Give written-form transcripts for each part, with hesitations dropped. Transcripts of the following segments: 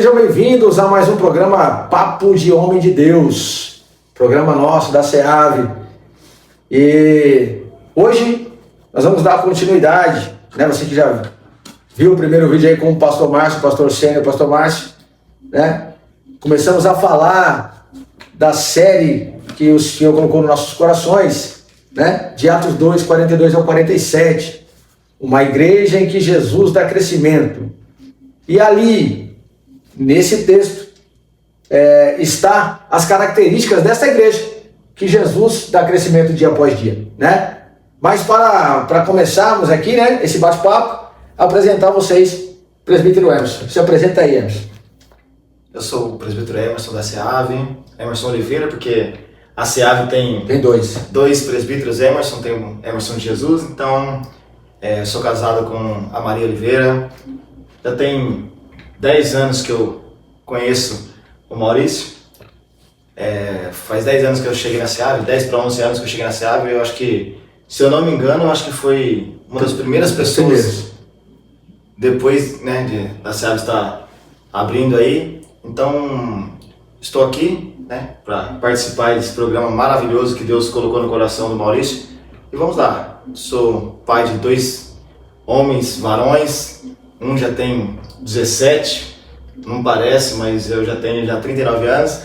Sejam bem-vindos a mais um programa Papo de Homem de Deus, programa nosso da SEAV. E hoje nós vamos dar continuidade, né? Você que já viu o primeiro vídeo aí com o pastor Márcio, pastor Sênior, pastor Márcio, né? Começamos a falar da série que o Senhor colocou nos nossos corações, né? De Atos 2, 42 ao 47. Uma igreja em que Jesus dá crescimento. E ali, nesse texto, está as características dessa igreja, que Jesus dá crescimento dia após dia, né? Mas para começarmos aqui, né, esse bate-papo, apresentar a vocês, presbítero Emerson. Se apresenta aí, Emerson. Eu sou o presbítero Emerson da SEAV, Emerson Oliveira, porque a SEAV tem dois presbíteros Emerson, tem o Emerson de Jesus, então sou casado com a Maria Oliveira. Já tem 10 anos que eu conheço o Maurício. Faz 10 anos que eu cheguei na SEAV, 10 para 11 anos que eu cheguei na SEAV. Eu acho que, se eu não me engano, eu acho que foi uma das primeiras pessoas depois, né, da SEAV estar abrindo aí. Então, estou aqui, né, para participar desse programa maravilhoso que Deus colocou no coração do Maurício. E vamos lá. Sou pai de 2 homens, varões. Um já tem 17, não parece, mas eu já tenho 39 anos.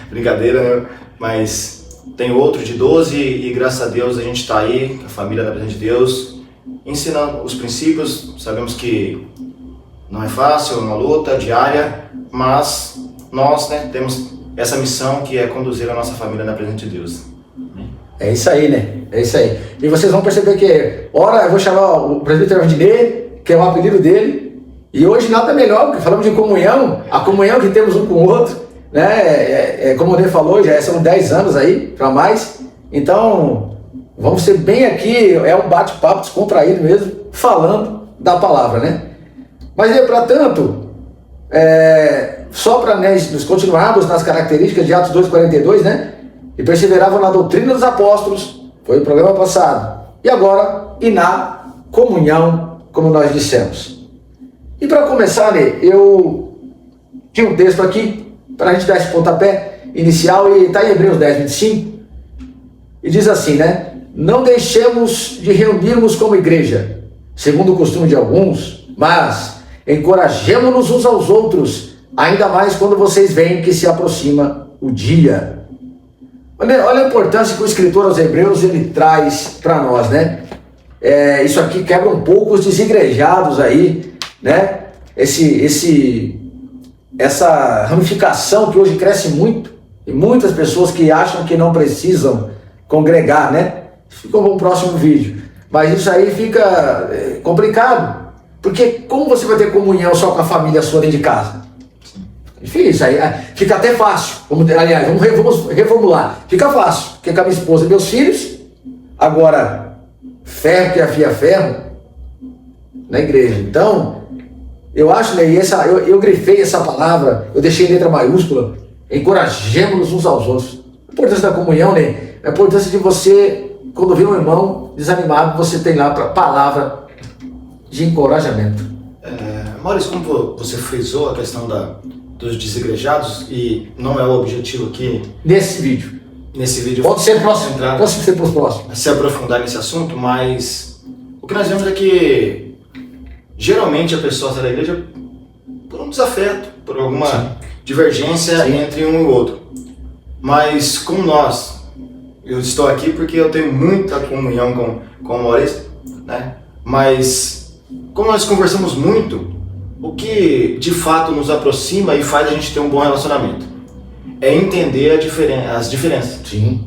Brincadeira, né? Mas tenho outro de 12 e graças a Deus a gente está aí, a família da Presença de Deus, ensinando os princípios. Sabemos que não é fácil, é uma luta diária, mas nós, né, temos essa missão que é conduzir a nossa família na Presença de Deus. É isso aí, né? É isso aí. E vocês vão perceber que, ora, eu vou chamar o presbítero Valdinei, que é o apelido dele, e hoje nada melhor, porque falamos de comunhão, a comunhão que temos um com o outro, né? Como o Ney falou, já são 10 anos aí, para mais. Então, vamos ser bem aqui, é um bate-papo descontraído mesmo, falando da palavra, né? Mas, para tanto, só para nos continuarmos nas características de Atos 2,42, né? E perseveravam na doutrina dos apóstolos, foi o programa passado, e agora, e na comunhão, como nós dissemos. E para começar, Ney, eu tinha um texto aqui, para a gente dar esse pontapé inicial, e está em Hebreus 10, 25, e diz assim, né? Não deixemos de reunirmos como igreja, segundo o costume de alguns, mas encorajemo-nos uns aos outros, ainda mais quando vocês veem que se aproxima o dia. Olha a importância que o escritor aos Hebreus ele traz para nós, né? Isso aqui quebra um pouco os desigrejados aí, né? Essa ramificação que hoje cresce muito, e muitas pessoas que acham que não precisam congregar, né? Ficou para um próximo vídeo. Mas isso aí fica complicado, porque como você vai ter comunhão só com a família sua dentro de casa? Difícil, aí fica até fácil. Vamos reformular. Fica fácil, porque com a minha esposa e meus filhos, agora, ferro que afia ferro na igreja. Então, eu acho, né, eu grifei essa palavra, eu deixei em letra maiúscula, encorajemos-nos uns aos outros. A importância da comunhão, né? A importância de você, quando vê um irmão desanimado, você tem lá a palavra de encorajamento. Maurício, como você frisou a questão dos desigrejados, e não é o objetivo aqui nesse vídeo pode ser próximo, posso ser para os próximos, se aprofundar nesse assunto, mas o que nós vemos é que geralmente a pessoa sai da igreja por um desafeto, por alguma divergência entre um e o outro. Mas como eu estou aqui porque eu tenho muita comunhão com o Maurício, né? Mas como nós conversamos muito, o que de fato nos aproxima e faz a gente ter um bom relacionamento é entender as diferenças. Sim,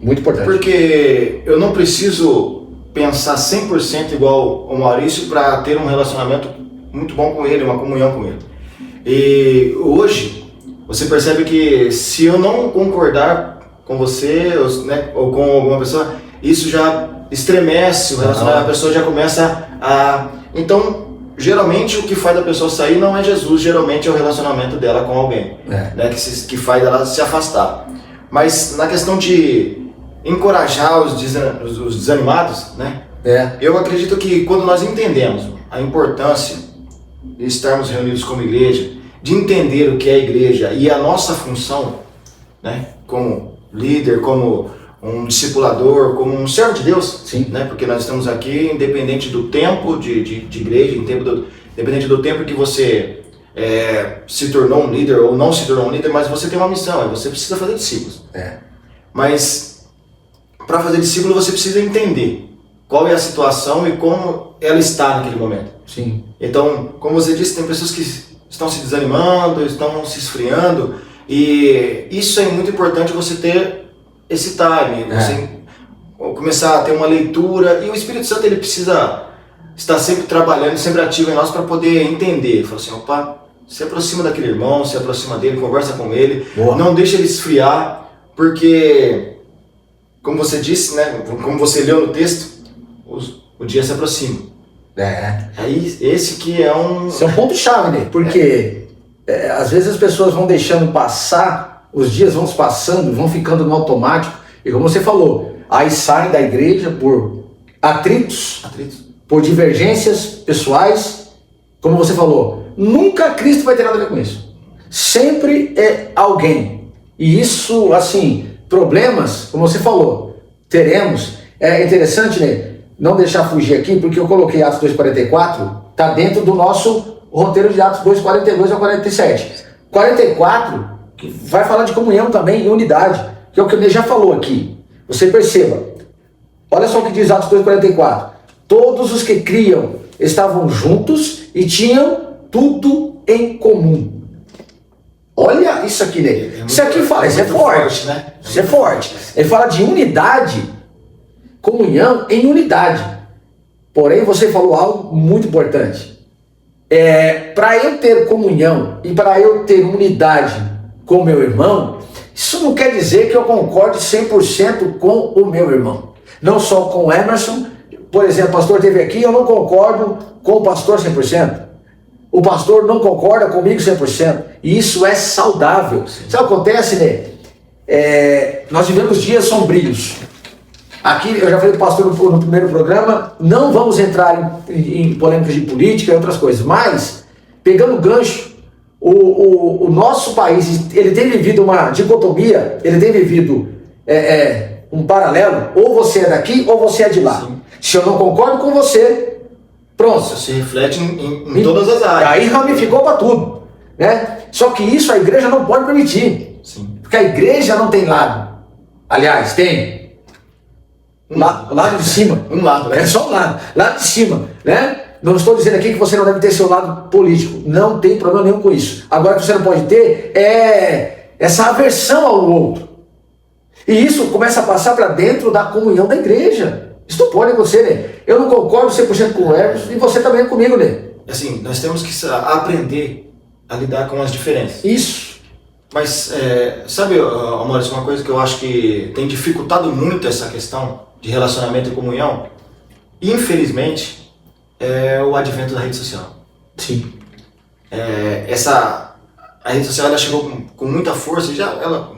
muito importante. Porque eu não preciso pensar 100% igual ao Maurício para ter um relacionamento muito bom com ele, uma comunhão com ele. E hoje, você percebe que se eu não concordar com você, né, ou com alguma pessoa, isso já estremece o relacionamento, a pessoa já começa a... Então, geralmente o que faz a pessoa sair não é Jesus, geralmente é o relacionamento dela com alguém, né, que faz ela se afastar. Mas na questão de encorajar os desanimados, né, eu acredito que quando nós entendemos a importância de estarmos reunidos como igreja, de entender o que é a igreja e a nossa função, né, como líder, como um discipulador, como um servo de Deus, sim, né, porque nós estamos aqui independente do tempo de igreja, independente do tempo que você se tornou um líder ou não se tornou um líder, mas você tem uma missão, você precisa fazer discípulos. Mas para fazer discípulo você precisa entender qual é a situação e como ela está naquele momento. Sim. Então, como você disse, tem pessoas que estão se desanimando, estão se esfriando, e isso é muito importante você ter esse time, você começar a ter uma leitura, e o Espírito Santo ele precisa estar sempre trabalhando, sempre ativo em nós para poder entender. Fala assim, opa, se aproxima daquele irmão, se aproxima dele, conversa com ele, não deixa ele esfriar, porque, como você disse, né, como você leu no texto, o dia se aproxima. Aí, esse que é um... Esse é um ponto-chave, né? Porque às vezes as pessoas vão deixando passar, os dias vão se passando, vão ficando no automático, e como você falou, aí saem da igreja por atritos. Por divergências pessoais, como você falou, nunca Cristo vai ter nada a ver com isso. Sempre é alguém. E isso, assim, problemas, como você falou, teremos. É interessante, né? Não deixar fugir aqui, porque eu coloquei Atos 2,44, está dentro do nosso roteiro de Atos 2,42 a 47. 44, que vai falar de comunhão também e unidade, que é o que ele já falou aqui. Você perceba, olha só o que diz Atos 2,44. Todos os que criam estavam juntos e tinham tudo em comum. Olha isso aqui, né? Isso aqui fala, isso é forte, né? Isso é forte. Ele fala de unidade, comunhão em unidade. Porém, você falou algo muito importante. Para eu ter comunhão e para eu ter unidade com meu irmão, isso não quer dizer que eu concorde 100% com o meu irmão. Não só com o Emerson. Por exemplo, o pastor esteve aqui, eu não concordo com o pastor 100%. O pastor não concorda comigo 100%. E isso é saudável. Sabe o que acontece, né? Nós vivemos dias sombrios. Aqui, eu já falei para o pastor no primeiro programa, não vamos entrar em polêmicas de política e outras coisas. Mas, pegando o gancho, o nosso país, ele tem vivido uma dicotomia, ele tem vivido um paralelo. Ou você é daqui, ou você é de lá. Sim. Se eu não concordo com você, pronto. Isso se reflete em todas as áreas. Aí ramificou para tudo, né? Só que isso a igreja não pode permitir. Sim. Porque a igreja não tem lado. Aliás, tem. Lado de cima. Um lado, né? É só um lado. Lado de cima, né? Não estou dizendo aqui que você não deve ter seu lado político. Não tem problema nenhum com isso. Agora, o que você não pode ter é essa aversão ao outro. E isso começa a passar para dentro da comunhão da igreja. Isso não pode acontecer, né? Eu não concordo 100% com o Emerson e você também comigo, né? Assim, nós temos que aprender a lidar com as diferenças. Isso. Mas, sabe, Maurício, uma coisa que eu acho que tem dificultado muito essa questão de relacionamento e comunhão, infelizmente, é o advento da rede social. Sim. A rede social ela chegou com muita força,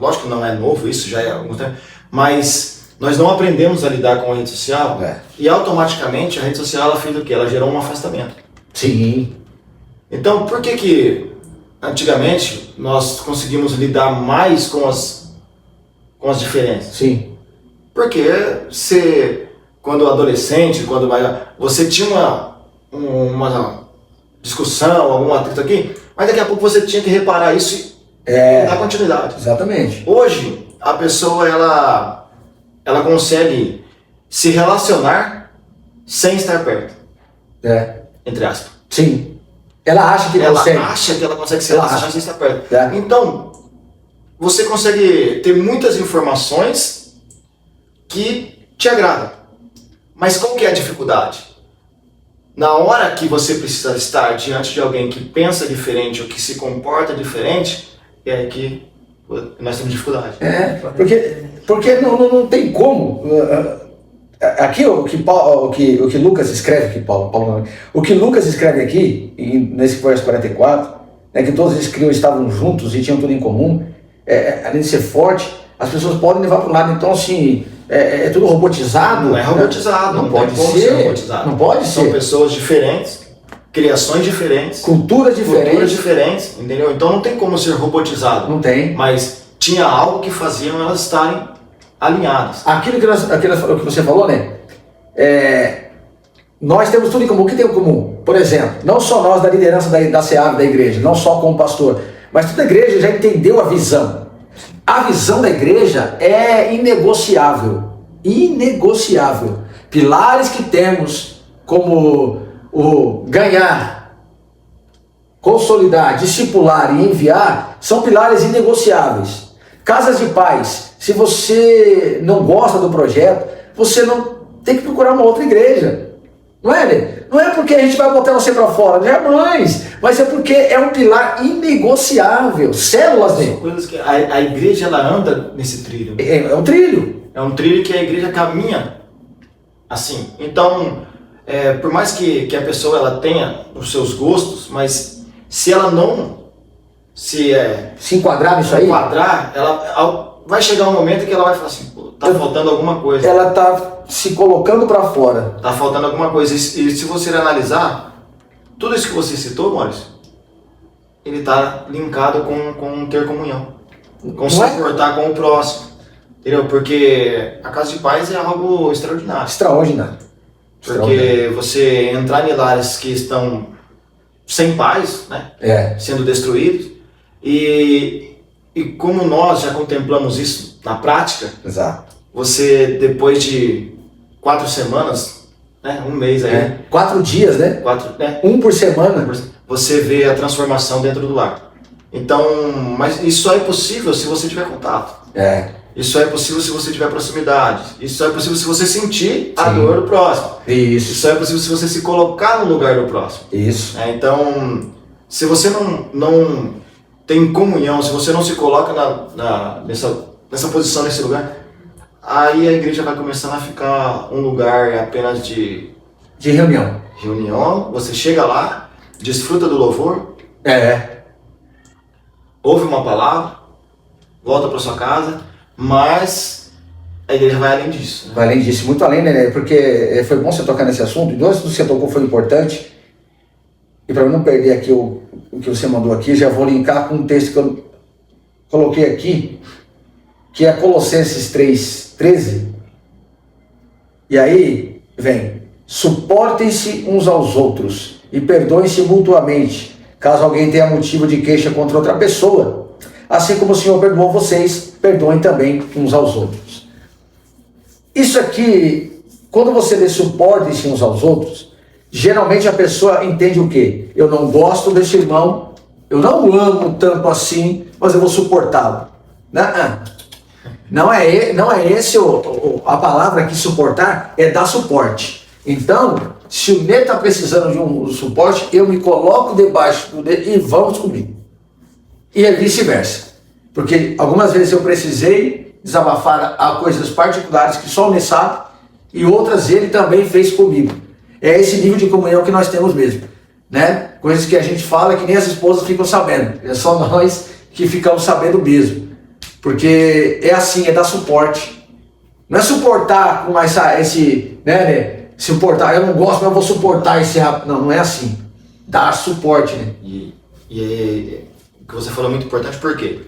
lógico que não é novo, isso já é há algum tempo, mas nós não aprendemos a lidar com a rede social e automaticamente a rede social ela fez o quê? Ela gerou um afastamento. Sim. Então, por que antigamente nós conseguimos lidar mais com as diferenças? Sim. Porque quando adolescente, você tinha uma discussão, algum atrito aqui, mas daqui a pouco você tinha que reparar isso e dar continuidade. Exatamente. Hoje, a pessoa ela consegue se relacionar sem estar perto. Entre aspas. Sim. Ela acha que consegue. Ela acha que ela consegue se relacionar sem estar perto. É. Então, você consegue ter muitas informações que te agradam. Mas qual que é a dificuldade? Na hora que você precisa estar diante de alguém que pensa diferente ou que se comporta diferente, é aí que nós temos dificuldade. Porque não tem como. Aqui o que Lucas escreve aqui, o que Lucas escreve aqui, nesse verso 44, que todos eles estavam juntos e tinham tudo em comum, além de ser forte, as pessoas podem levar para um lado. Então, assim, é tudo robotizado. Não é robotizado, não pode ser robotizado. Não pode ser. São pessoas diferentes criações diferentes, culturas diferentes, entendeu? Então não tem como ser robotizado. Não tem. Mas tinha algo que faziam elas estarem alinhadas. Aquilo que você falou, né? Nós temos tudo em comum. O que tem em comum? Por exemplo, não só nós da liderança da SEAV, da igreja, não só como pastor, mas toda a igreja já entendeu a visão. A visão da igreja é inegociável. Inegociável. Pilares que temos como o ganhar, consolidar, discipular e enviar são pilares inegociáveis. Casas de paz, se você não gosta do projeto, você não tem que procurar uma outra igreja. Não é, né? Não é porque a gente vai botar você para fora, jamais, mas é porque é um pilar inegociável. Células, né? São coisas que a igreja ela anda nesse trilho. É um trilho. É um trilho que a igreja caminha assim. Então, por mais que a pessoa ela tenha os seus gostos, mas se ela não se enquadrar nisso aí, ela vai chegar um momento que ela vai falar assim, pô, tá faltando alguma coisa. Ela tá se colocando para fora. Tá faltando alguma coisa. E se você analisar, tudo isso que você citou, Maurício, ele tá linkado com ter comunhão, com se importar com o próximo. Entendeu? Porque a casa de paz é algo extraordinário. Extraordinário. Porque você entrar em lares que estão sem paz, né? Sendo destruídos, e como nós já contemplamos isso na prática, exato. Você depois de 4 semanas, né? Um mês aí. 4 dias, né? 1 por semana. Você vê a transformação dentro do lar. Então, mas isso só é possível se você tiver contato. Isso só é possível se você tiver proximidade. Isso só é possível se você sentir a dor do próximo. Isso só é possível se você se colocar no lugar do próximo. Isso. Então, se você não tem comunhão, se você não se coloca nessa posição, nesse lugar, aí a igreja vai começando a ficar um lugar apenas de reunião. Você chega lá, desfruta do louvor, ouve uma palavra, volta para sua casa, mas a igreja vai além disso. Né? Vai além disso, muito além, né? Porque foi bom você tocar nesse assunto, e dois que você tocou foi importante, e para eu não perder aqui o que você mandou aqui, já vou linkar com um texto que eu coloquei aqui, que é Colossenses 3:13. E aí vem: suportem-se uns aos outros e perdoem-se mutuamente, caso alguém tenha motivo de queixa contra outra pessoa. Assim como o Senhor perdoou vocês, perdoem também uns aos outros. Isso aqui, quando você lê suportem-se uns aos outros, geralmente a pessoa entende o quê? Eu não gosto desse irmão, eu não amo tanto assim, mas eu vou suportá-lo. Não é esse a palavra aqui, suportar, é dar suporte. Então, se o Nê está precisando de um suporte, eu me coloco debaixo do dele e vamos comigo. E é vice-versa. Porque algumas vezes eu precisei desabafar a coisas particulares que só o Nê sabe, e outras ele também fez comigo. É esse nível de comunhão que nós temos mesmo. Né? Coisas que a gente fala que nem as esposas ficam sabendo. É só nós que ficamos sabendo mesmo. Porque é assim, é dar suporte. Não é suportar com esse, né? Suportar, eu não gosto, mas eu vou suportar esse rápido. Não é assim. Dar suporte, né? E o que você falou é muito importante, por quê?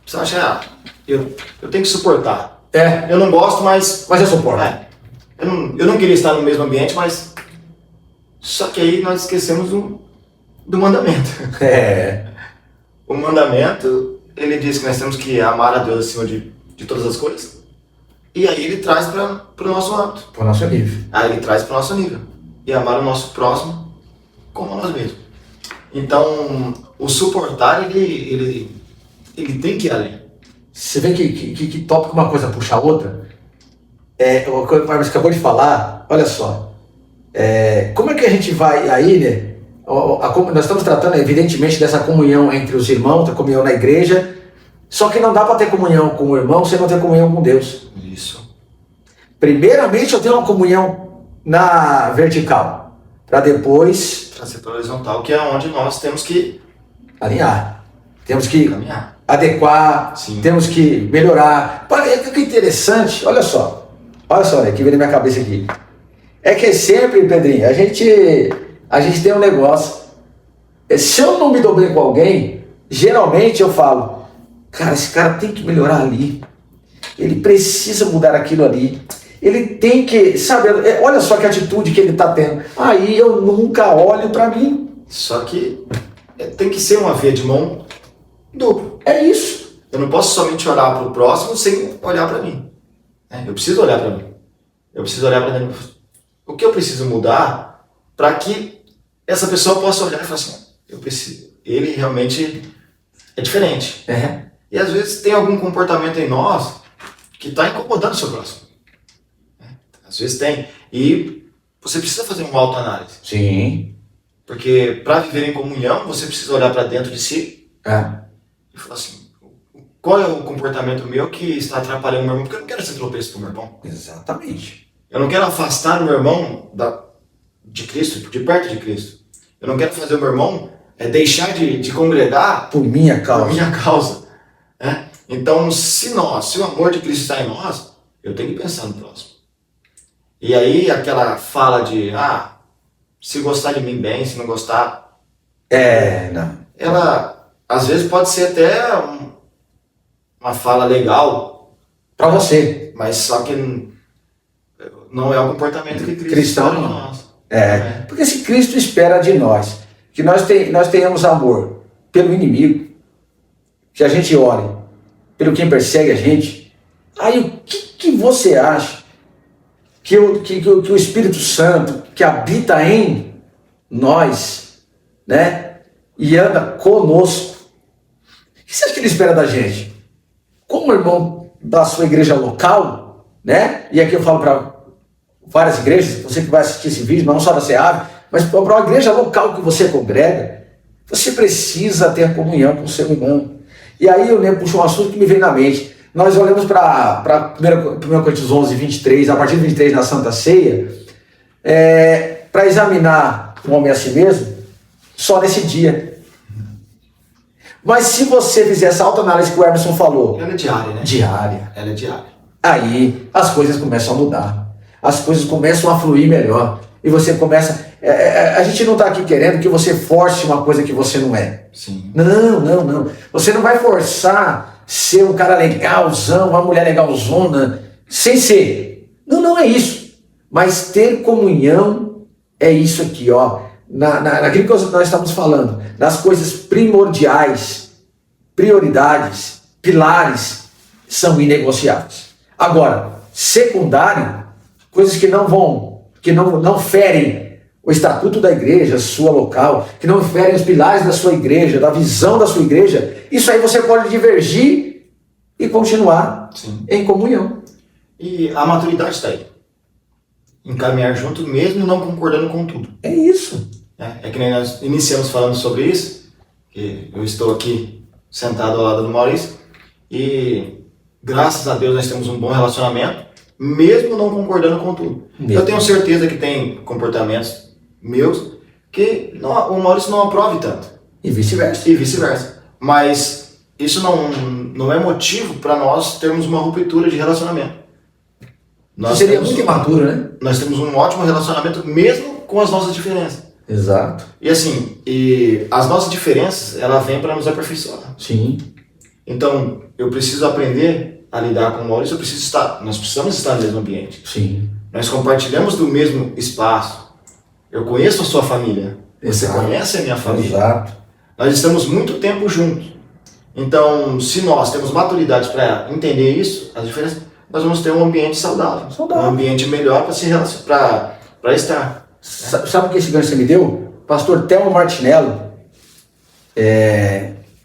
Você acha, eu tenho que suportar. Eu não gosto, mas eu suporto. Eu não queria estar no mesmo ambiente, mas só que aí nós esquecemos do mandamento. O mandamento, ele diz que nós temos que amar a Deus acima de todas as coisas. E aí ele traz para o nosso âmbito. Para o nosso nível. Aí ele traz para o nosso nível. E amar o nosso próximo como nós mesmos. Então, o suportar, ele tem que ir além. Você vê que tópico uma coisa puxa a outra? O que o Marcos acabou de falar, olha só. Como é que a gente vai aí, né? Nós estamos tratando, evidentemente, dessa comunhão entre os irmãos, da comunhão na igreja. Só que não dá para ter comunhão com o irmão sem não ter comunhão com Deus. Isso. Primeiramente, eu tenho uma comunhão na vertical, para depois trazer para a horizontal, que é onde nós temos que alinhar, temos que caminhar, adequar, sim, temos que melhorar. O que é interessante, olha só, né, que vem na minha cabeça aqui, é que sempre, Pedrinho, a gente a gente tem um negócio. Se eu não me dou bem com alguém, geralmente eu falo, cara, esse cara tem que melhorar ali. Ele precisa mudar aquilo ali. Ele tem que, sabe, olha só que atitude que ele está tendo. Aí eu nunca olho para mim. Só que tem que ser uma via de mão dupla. É isso. Eu não posso somente olhar para o próximo sem olhar para mim. Eu preciso olhar para mim. Eu preciso olhar para dentro. O que eu preciso mudar para que essa pessoa possa olhar e falar assim, eu preciso. Ele realmente é diferente. E às vezes tem algum comportamento em nós que está incomodando o seu próximo. Às vezes tem. E você precisa fazer uma autoanálise. Sim. Porque para viver em comunhão, você precisa olhar para dentro de si e falar assim, qual é o comportamento meu que está atrapalhando o meu irmão? Porque eu não quero ser tropeço para o meu irmão. Exatamente. Eu não quero afastar o meu irmão de Cristo, de perto de Cristo. Eu não quero fazer o meu irmão deixar de congregar por minha causa. Então, se o amor de Cristo está em nós, eu tenho que pensar no próximo. E aí, aquela fala de, se gostar de mim bem, se não gostar... não. Ela, às vezes, pode ser até uma fala legal. Para você. Mas só que não é o comportamento que Cristo Cristão espera de não. nós. Porque se Cristo espera de nós, que nós tenhamos amor pelo inimigo, que a gente ore pelo quem persegue a gente, aí o que você acha que o Espírito Santo, que habita em nós, né, e anda conosco, o que você acha que ele espera da gente? Como irmão da sua igreja local, né, e aqui eu falo para várias igrejas, você que vai assistir esse vídeo, não só da SEAV, mas para uma igreja local que você congrega, você precisa ter comunhão com o seu irmão. E aí eu lembro, puxo um assunto que me veio na mente. Nós olhamos para 1 Coríntios 11, 23, a partir de 23 na Santa Ceia, para examinar o homem a si mesmo, só nesse dia. Mas se você fizer essa autoanálise que o Emerson falou... Ela é diária, né? Diária. Ela é diária. Aí as coisas começam a mudar. As coisas começam a fluir melhor. E você começa... a gente não está aqui querendo que você force uma coisa que você não é. Sim. Não. Você não vai forçar ser um cara legalzão, uma mulher legalzona, sem ser. Não é isso. Mas ter comunhão é isso aqui, ó. Naquilo que nós estamos falando. Nas coisas primordiais, prioridades, pilares, são inegociáveis. Agora, secundário, coisas que não ferem o estatuto da igreja, sua local, que não ferem os pilares da sua igreja, da visão da sua igreja, isso aí você pode divergir e continuar em comunhão. E a maturidade está aí. Encaminhar junto, mesmo não concordando com tudo. É isso. É que nem nós iniciamos falando sobre isso, que eu estou aqui sentado ao lado do Maurício, e graças a Deus nós temos um bom relacionamento, mesmo não concordando com tudo. Eu tenho certeza que tem comportamentos meus que o Maurício não aprove tanto. E vice-versa. Mas isso não é motivo para nós termos uma ruptura de relacionamento. Seria muito imaturo, né? Nós temos um ótimo relacionamento mesmo com as nossas diferenças. Exato. E assim, as nossas diferenças, ela vem para nos aperfeiçoar. Sim. Então, eu preciso aprender a lidar com o Maurício, nós precisamos estar no mesmo ambiente. Sim. Nós compartilhamos do mesmo espaço. Eu conheço a sua família. Você conhece a minha família. Exato. Nós estamos muito tempo juntos. Então, se nós temos maturidade para entender isso, as diferenças, nós vamos ter um ambiente saudável. Um ambiente melhor para estar. Sabe o que esse gancho você me deu? Pastor Telmo Martinello,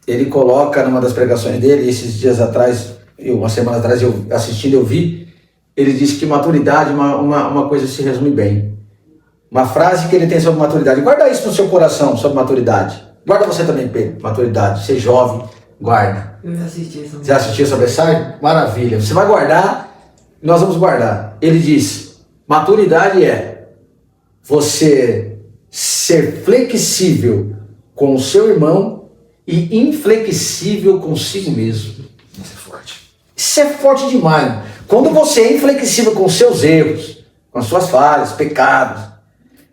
ele coloca numa das pregações dele, esses dias atrás, uma semana atrás, eu vi, ele disse que maturidade, uma coisa se resume bem. Uma frase que ele tem sobre maturidade. Guarda isso no seu coração, sobre maturidade. Guarda você também, Pedro, maturidade. Ser jovem, guarda. Eu já assisti essa. Já assistiu essa mensagem? Maravilha. Você vai guardar, nós vamos guardar. Ele diz, maturidade é você ser flexível com o seu irmão e inflexível consigo mesmo. Isso é forte. Isso é forte demais. Quando você é inflexível com os seus erros, com as suas falhas, pecados,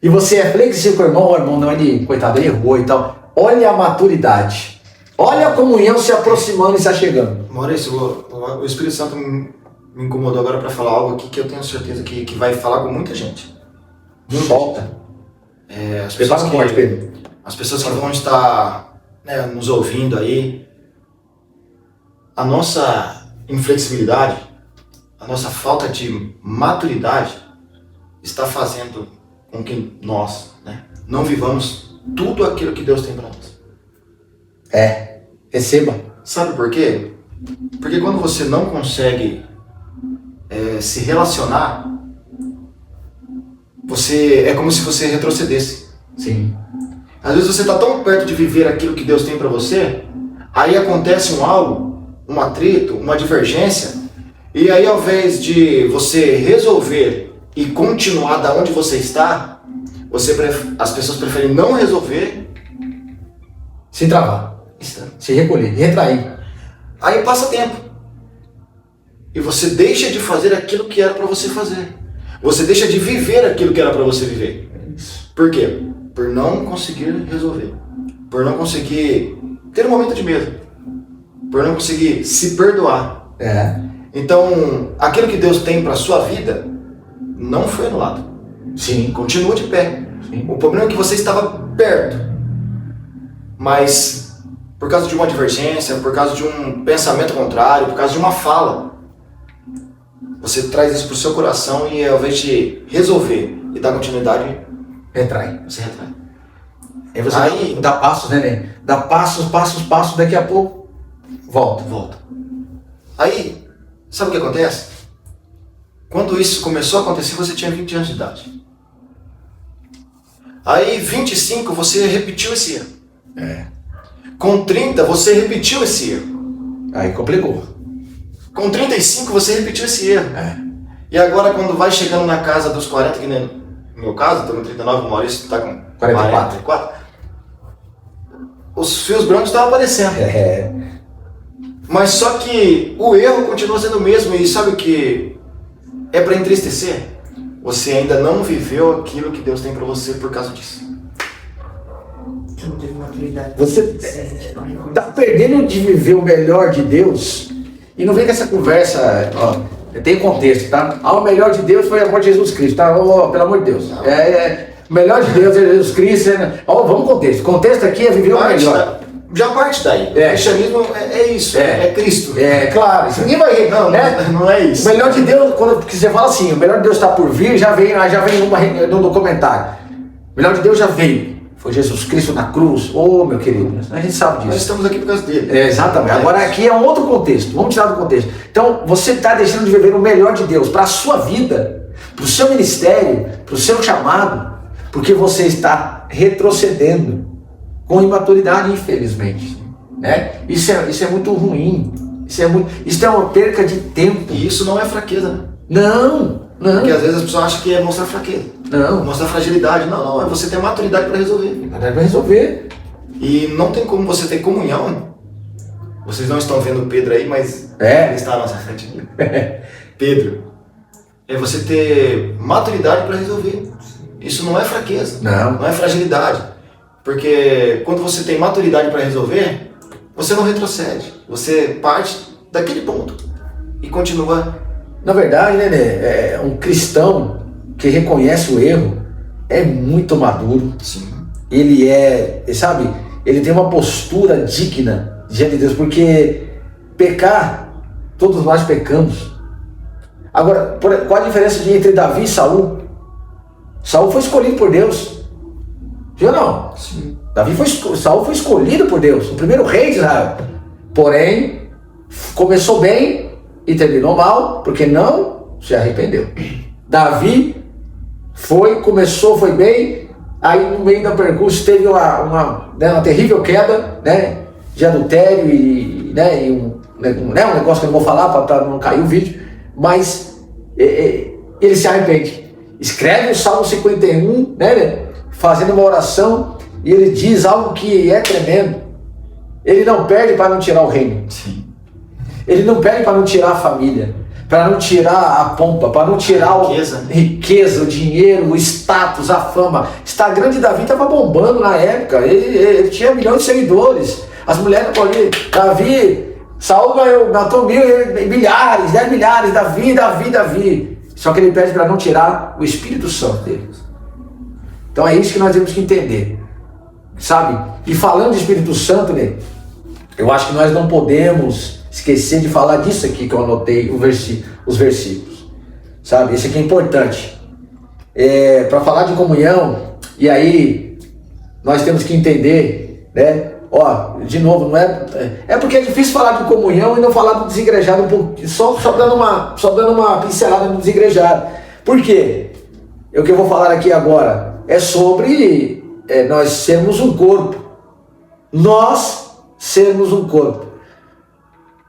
E você é flexível com o irmão, não, ele, coitado, ele errou e tal. Olha a maturidade. Olha a comunhão se aproximando e se achegando. Maurício, o Espírito Santo me incomodou agora para falar algo aqui que eu tenho certeza que vai falar com muita gente. Solta. As pessoas que vão estar, né, nos ouvindo aí, a nossa inflexibilidade, a nossa falta de maturidade está fazendo com que nós, né, não vivamos tudo aquilo que Deus tem para nós. Receba. Sabe por quê? Porque quando você não consegue se relacionar, é como se você retrocedesse. Sim. Às vezes você está tão perto de viver aquilo que Deus tem para você, aí acontece um atrito, uma divergência, e aí ao invés de você resolver e continuar da onde você está, as pessoas preferem não resolver, se travar, se recolher, retrair. Aí passa tempo. E você deixa de fazer aquilo que era para você fazer. Você deixa de viver aquilo que era para você viver. Por quê? Por não conseguir resolver. Por não conseguir ter um momento de medo. Por não conseguir se perdoar. Então, aquilo que Deus tem para sua vida não foi anulado. Sim. Continua de pé. Sim. O problema é que você estava perto. Mas por causa de uma divergência, por causa de um pensamento contrário, por causa de uma fala, você traz isso para o seu coração e ao invés de resolver e dar continuidade, retrai. Você retrai. Aí você dá passos, né, Ney? Dá passos, daqui a pouco volta. Aí, sabe o que acontece? Quando isso começou a acontecer, você tinha 20 anos de idade. Aí, 25, você repetiu esse erro. Com 30, você repetiu esse erro. Aí complicou. Com 35, você repetiu esse erro. E agora, quando vai chegando na casa dos 40, que nem no meu caso, estou com 39, o Maurício está com 44. Os fios brancos estão aparecendo. Mas só que o erro continua sendo o mesmo. E sabe o que é para entristecer? Você ainda não viveu aquilo que Deus tem para você por causa disso. Você está perdendo de viver o melhor de Deus. E não vem com essa conversa, tem contexto, tá? O melhor de Deus foi o amor de Jesus Cristo, tá? Pelo amor de Deus. O melhor de Deus é Jesus Cristo. Vamos contexto. Contexto aqui é viver o melhor. Já parte daí. O cristianismo é isso, é Cristo. Claro, isso ninguém vai... Não é isso. O melhor de Deus, quando você fala assim, o melhor de Deus está por vir, já vem no documentário. O melhor de Deus já veio. Foi Jesus Cristo na cruz. Meu querido, a gente sabe disso. Nós estamos aqui por causa dele. Exatamente. Agora aqui é um outro contexto. Vamos tirar do contexto. Então, você está deixando de viver o melhor de Deus para a sua vida, para o seu ministério, para o seu chamado, porque você está retrocedendo com imaturidade, infelizmente. Isso é muito ruim. Isso é uma perca de tempo. E isso não é fraqueza, né? Não. Porque às vezes as pessoas acham que é mostrar fraqueza. Não. Mostrar fragilidade. Não, é você ter maturidade para resolver. E não tem como você ter comunhão. Vocês não estão vendo o Pedro aí, mas ele está na nossa frente aqui. Pedro, é você ter maturidade para resolver. Isso não é fraqueza. Não é fragilidade. Porque quando você tem maturidade para resolver, você não retrocede. Você parte daquele ponto e continua. Na verdade, né, um cristão que reconhece o erro é muito maduro. Sim. Ele ele tem uma postura digna diante de Deus, porque pecar, todos nós pecamos. Agora, qual a diferença entre Davi e Saul? Saul foi escolhido por Deus. Viu não? Sim. Saul foi escolhido por Deus, o primeiro rei de Israel. Porém, começou bem e terminou mal, porque não se arrependeu. Davi começou, foi bem, aí no meio da percurso teve uma terrível queda, de adultério e um negócio que eu não vou falar para não cair o vídeo, mas ele se arrepende. Escreve o Salmo 51, fazendo uma oração, e ele diz algo que é tremendo. Ele não perde para não tirar o reino. Sim. Ele não perde para não tirar a família. para não tirar a pompa, para não tirar a riqueza, o dinheiro, o status, a fama. Instagram de Davi estava bombando na época, ele tinha milhões de seguidores. As mulheres estavam ali, Davi, Saul matou milhares, 10 milhares, Davi. Só que ele pede para não tirar o Espírito Santo dele. Então é isso que nós temos que entender, sabe? E falando de Espírito Santo, né, eu acho que nós não podemos esquecer de falar disso aqui que eu anotei, os versículos, sabe? Esse aqui é importante. Para falar de comunhão, e aí nós temos que entender, né? Ó, de novo, não é porque é difícil falar de comunhão e não falar do desigrejado um pouco, só dando uma pincelada no desigrejado. Por quê? O que eu vou falar aqui agora é sobre nós sermos um corpo. Nós sermos um corpo.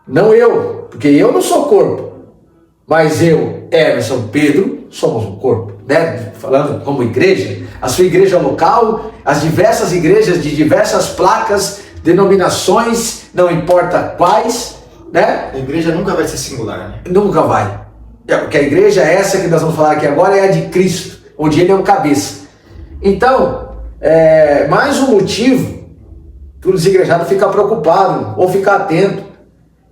Não eu, porque eu não sou corpo, mas eu, Emerson, Pedro, somos um corpo, né? Falando como igreja, a sua igreja local, as diversas igrejas de diversas placas, denominações, não importa quais, né? A igreja nunca vai ser singular, né? Nunca vai. Porque a igreja essa que nós vamos falar aqui agora é a de Cristo, onde ele é o cabeça. Então, mais um motivo para o desigrejado ficar preocupado ou ficar atento.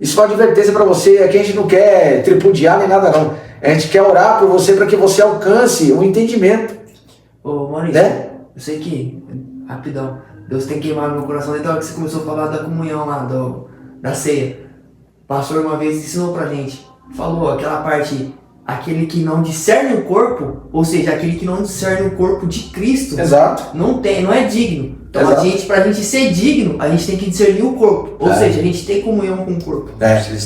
Isso é uma advertência para você. Aqui a gente não quer tripudiar nem nada não. A gente quer orar por você para que você alcance o entendimento. Ô Maurício, né? Eu sei que, rapidão, Deus tem queimado no meu coração desde a hora que você começou a falar da comunhão lá, da ceia. O pastor uma vez ensinou pra gente, falou aquela parte, aquele que não discerne o corpo, ou seja, aquele que não discerne o corpo de Cristo. Exato. Não é digno. Então Exato. pra gente ser digno, a gente tem que discernir o corpo. Ou seja, a gente tem comunhão com o corpo.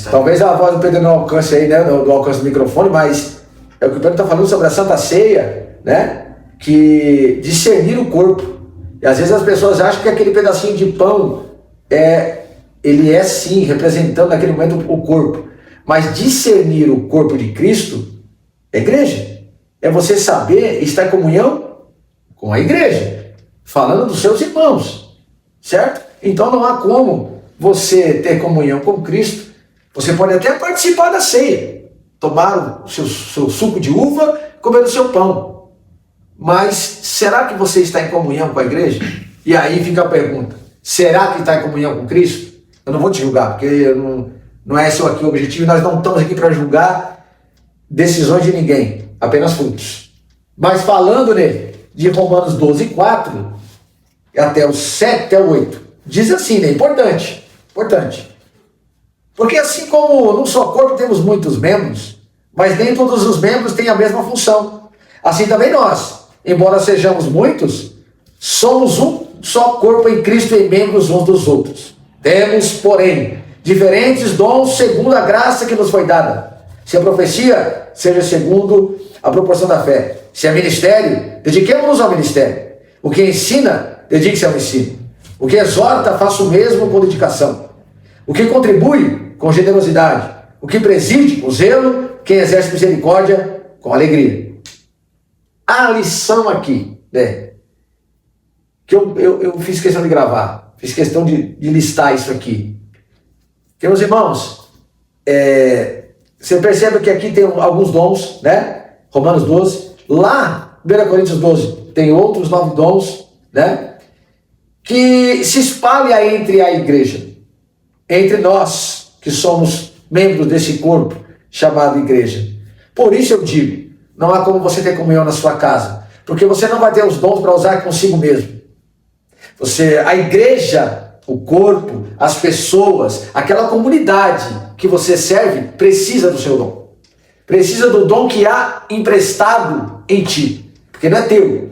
Talvez a voz do Pedro não alcance aí, né? Do alcance do microfone, mas é o que o Pedro está falando sobre a Santa Ceia, né? Que discernir o corpo. E às vezes as pessoas acham que aquele pedacinho de pão ele é sim, representando naquele momento o corpo. Mas discernir o corpo de Cristo é igreja. É você saber estar em comunhão com a igreja. Falando dos seus irmãos, certo? Então não há como você ter comunhão com Cristo. Você pode até participar da ceia, tomar o seu suco de uva, comer o seu pão. Mas será que você está em comunhão com a igreja? E aí fica a pergunta, será que está em comunhão com Cristo? Eu não vou te julgar, porque não é esse aqui o objetivo, e nós não estamos aqui para julgar decisões de ninguém, apenas frutos. Mas falando de Romanos 12, 4, até o 7, até o 8, diz assim, né? Importante. Porque assim como num só corpo temos muitos membros, mas nem todos os membros têm a mesma função. Assim também nós, embora sejamos muitos, somos um só corpo em Cristo e membros uns dos outros. Temos, porém, diferentes dons segundo a graça que nos foi dada. Se a profecia, seja segundo a proporção da fé. Se é ministério, dediquemo-nos ao ministério. O que ensina, dedique-se ao ensino. O que exorta, faça o mesmo com dedicação. O que contribui, com generosidade. O que preside, com zelo. Quem exerce misericórdia, com alegria. A lição aqui, né, que eu fiz questão de gravar, fiz questão de listar isso aqui. Porque, meus irmãos, você percebe que aqui tem alguns dons, né? Romanos 12. Lá, 1 Coríntios 12, tem outros 9 dons, né? Que se espalha entre a igreja, entre nós, que somos membros desse corpo chamado igreja. Por isso eu digo, não há como você ter comunhão na sua casa, porque você não vai ter os dons para usar consigo mesmo. A igreja, o corpo, as pessoas, aquela comunidade que você serve, precisa do seu dom. Precisa do dom que há emprestado em ti, porque não é teu. O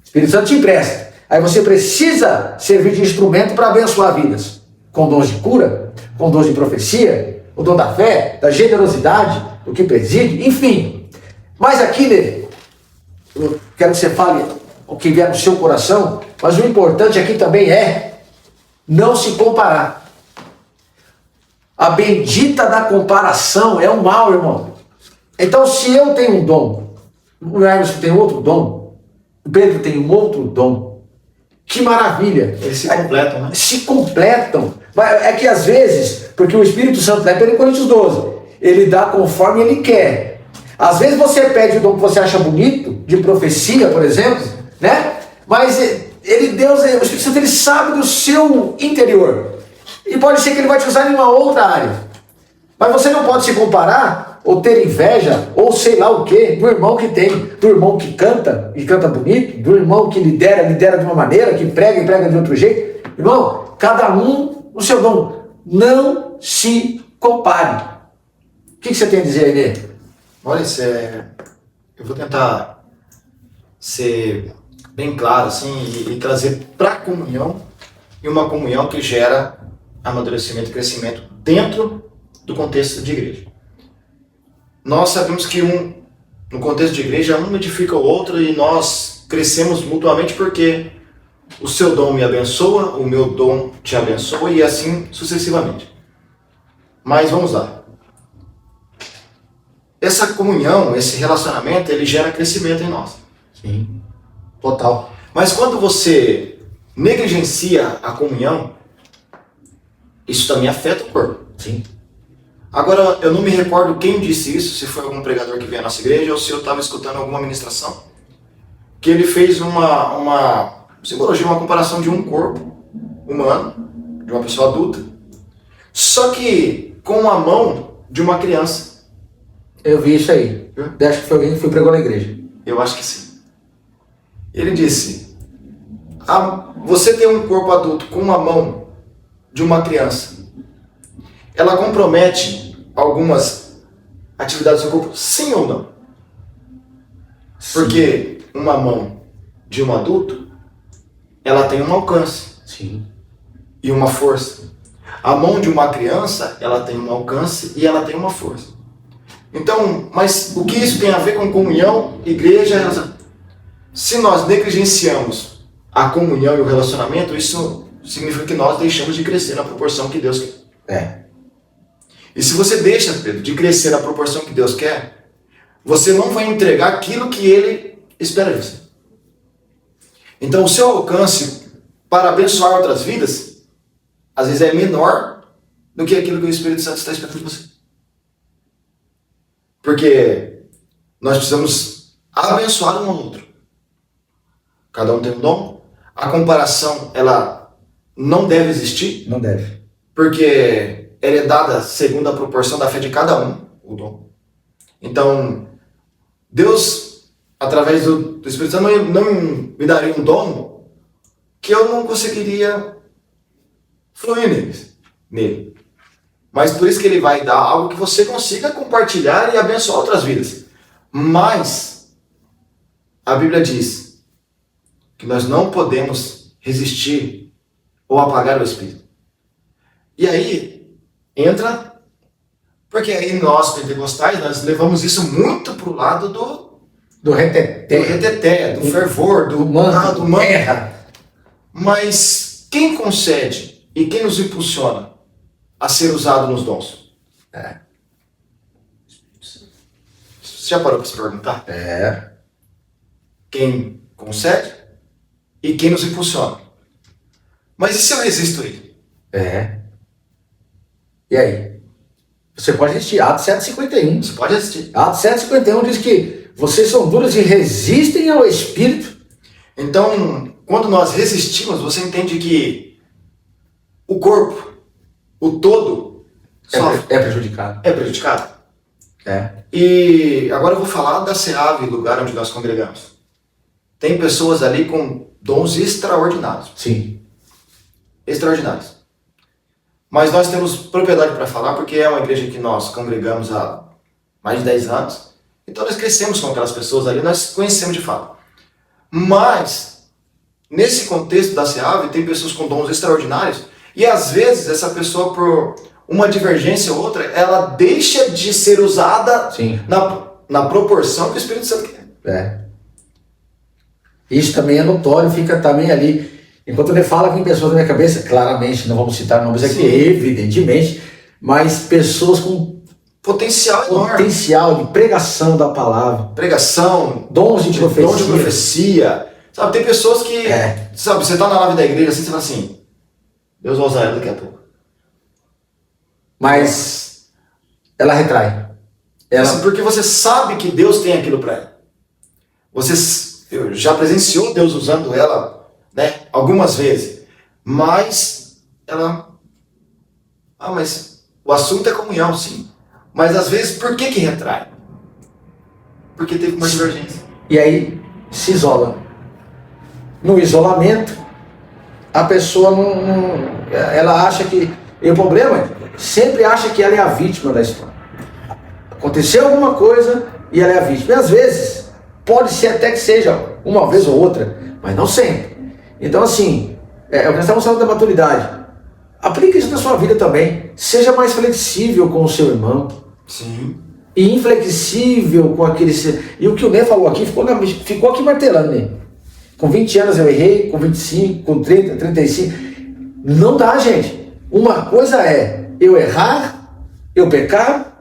Espírito Santo te empresta. Aí você precisa servir de instrumento para abençoar vidas. Com dons de cura, com dons de profecia, o dom da fé, da generosidade, do que preside, enfim. Mas aqui, né, eu quero que você fale o que vier no seu coração, mas o importante aqui também é não se comparar. A bendita da comparação é um mal, irmão. Então, se eu tenho um dom, o Emerson tem outro dom, o Pedro tem um outro dom, que maravilha. Eles se completam, né? Se completam. É que às vezes, porque o Espírito Santo, lá em 1 Coríntios 12, ele dá conforme ele quer. Às vezes você pede o dom que você acha bonito, de profecia, por exemplo, né? Mas Deus, o Espírito Santo, ele sabe do seu interior. E pode ser que ele vai te usar em uma outra área. Mas você não pode se comparar, ou ter inveja, ou sei lá o que, do irmão que tem, do irmão que canta, e canta bonito, do irmão que lidera de uma maneira, que prega e prega de outro jeito. Irmão, cada um no seu dom. Não se compare. O que você tem a dizer, Inê? Olha, eu vou tentar ser bem claro assim, e trazer para a comunhão, e uma comunhão que gera amadurecimento e crescimento dentro do contexto de igreja. Nós sabemos que no contexto de igreja, um edifica o outro e nós crescemos mutuamente porque o seu dom me abençoa, o meu dom te abençoa e assim sucessivamente. Mas vamos lá. Essa comunhão, esse relacionamento, ele gera crescimento em nós. Sim, total. Mas quando você negligencia a comunhão, isso também afeta o corpo. Sim. Agora, eu não me recordo quem disse isso, se foi algum pregador que veio à nossa igreja ou se eu estava escutando alguma ministração, que ele fez uma simbologia, uma comparação de um corpo humano, de uma pessoa adulta, só que com a mão de uma criança. Eu vi isso aí. Acho que foi alguém que foi pregou na igreja. Eu acho que sim. Ele disse, você tem um corpo adulto com a mão de uma criança, ela compromete algumas atividades do corpo, sim ou não? Sim. Porque uma mão de um adulto, ela tem um alcance. Sim. E uma força. A mão de uma criança, ela tem um alcance e ela tem uma força. Então, mas o que isso tem a ver com comunhão, igreja? Se nós negligenciamos a comunhão e o relacionamento, isso significa que nós deixamos de crescer na proporção que Deus quer. E se você deixa, Pedro, de crescer na proporção que Deus quer, você não vai entregar aquilo que Ele espera de você. Então o seu alcance para abençoar outras vidas, às vezes é menor do que aquilo que o Espírito Santo está esperando de você. Porque nós precisamos abençoar um ao outro. Cada um tem um dom. A comparação, ela não deve existir. Não deve. Porque ela é dada segundo a proporção da fé de cada um, o dom. Então, Deus, através do Espírito Santo, não me daria um dom que eu não conseguiria fluir nele. Mas por isso que ele vai dar algo que você consiga compartilhar e abençoar outras vidas. Mas a Bíblia diz que nós não podemos resistir ou apagar o Espírito. E aí entra, porque aí nós pentecostais, nós levamos isso muito para o lado do reteté, do fervor, do manto. Mas quem concede e quem nos impulsiona a ser usado nos dons? Você já parou para se perguntar? Quem concede e quem nos impulsiona. Mas e se eu resisto a ele? E aí? Você pode resistir. Atos 7,51. Você pode resistir. Atos 7,51 diz que vocês são duros e resistem ao Espírito. Então, quando nós resistimos, você entende que o corpo, o todo, é prejudicado. É prejudicado. É. E agora eu vou falar da SEAV, lugar onde nós congregamos. Tem pessoas ali com dons extraordinários. Sim. Extraordinários. Mas nós temos propriedade para falar porque é uma igreja que nós congregamos há mais de 10 anos. Então nós crescemos com aquelas pessoas ali, nós conhecemos de fato. Mas, nesse contexto da SEAV, tem pessoas com dons extraordinários e às vezes essa pessoa, por uma divergência ou outra, ela deixa de ser usada na proporção que o Espírito Santo quer. Isso também é notório, fica também ali. Enquanto ele fala, vem pessoas na minha cabeça, claramente, não vamos citar nomes aqui, evidentemente, mas pessoas com potencial de pregação da palavra. Pregação, dons de profecia. Dom de profecia. Sabe, tem pessoas que, sabe, você tá na nave da igreja assim, você fala assim, Deus vai usar ela daqui a pouco. Mas ela retrai. Assim, porque você sabe que Deus tem aquilo para ela. Você já presenciou Deus usando ela, né, algumas vezes, mas ela... mas o assunto é comunhão, sim. Mas às vezes, por que retrai? Porque teve uma divergência. E aí se isola. No isolamento, a pessoa ela acha que... E o problema é, sempre acha que ela é a vítima da história. Aconteceu alguma coisa e ela é a vítima. E às vezes, pode ser até que seja uma vez ou outra, mas não sempre. Então assim, o que nós estamos falando da maturidade. Aplique isso na sua vida também. Seja mais flexível com o seu irmão. Sim. E inflexível com aquele... E o que o Né falou aqui, ficou aqui martelando, né? Com 20 anos eu errei, com 25, com 30, 35. Não dá, gente. Uma coisa é eu errar, eu pecar,